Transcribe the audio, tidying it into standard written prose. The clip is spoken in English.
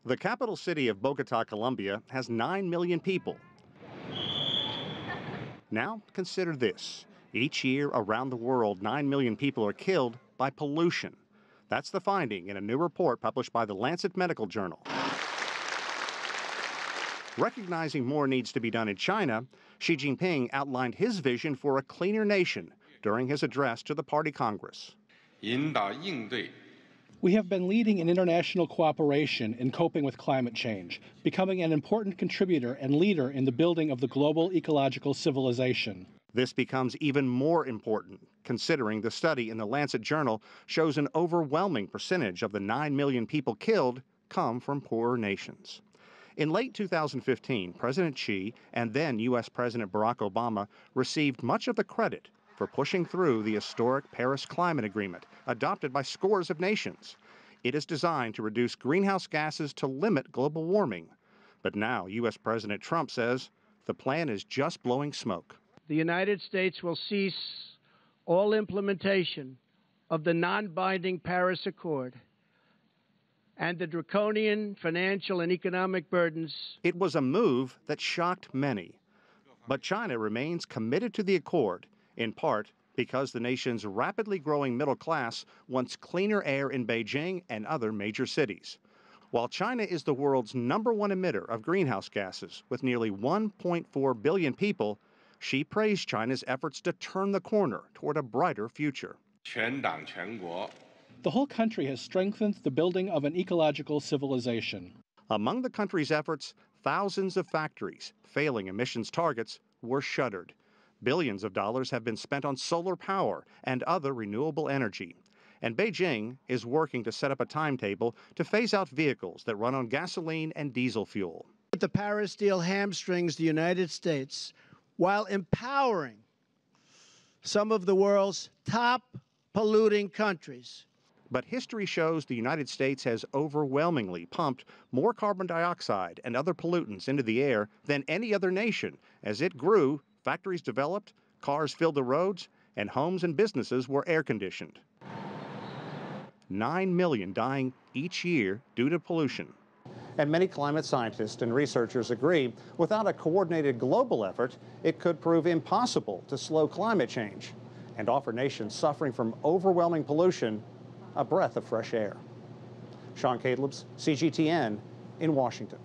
The capital city of Bogota, Colombia, has 9 million people. Now, consider this. Each year around the world, 9 million people are killed by pollution. That's the finding in a new report published by the Lancet Medical Journal. Recognizing more needs to be done in China, Xi Jinping outlined his vision for a cleaner nation during his address to the Party Congress. We have been leading in international cooperation in coping with climate change, becoming an important contributor and leader in the building of the global ecological civilization. This becomes even more important, considering the study in the Lancet Journal shows an overwhelming percentage of the 9 million people killed come from poorer nations. In late 2015, President Xi and then U.S. President Barack Obama received much of the credit for pushing through the historic Paris Climate Agreement, adopted by scores of nations. It is designed to reduce greenhouse gases to limit global warming. But now U.S. President Trump says the plan is just blowing smoke. The United States will cease all implementation of the non-binding Paris Accord and the draconian financial and economic burdens. It was a move that shocked many. But China remains committed to the accord, in part because the nation's rapidly growing middle class wants cleaner air in Beijing and other major cities. While China is the world's #1 emitter of greenhouse gases, with nearly 1.4 billion people, Xi praised China's efforts to turn the corner toward a brighter future. The whole country has strengthened the building of an ecological civilization. Among the country's efforts, thousands of factories failing emissions targets were shuttered. Billions of dollars have been spent on solar power and other renewable energy. And Beijing is working to set up a timetable to phase out vehicles that run on gasoline and diesel fuel. The Paris deal hamstrings the United States while empowering some of the world's top polluting countries. But history shows the United States has overwhelmingly pumped more carbon dioxide and other pollutants into the air than any other nation. As it grew, factories developed, cars filled the roads, and homes and businesses were air-conditioned. 9 million dying each year due to pollution. And many climate scientists and researchers agree, without a coordinated global effort, it could prove impossible to slow climate change and offer nations suffering from overwhelming pollution a breath of fresh air. Sean Callebs, CGTN in Washington.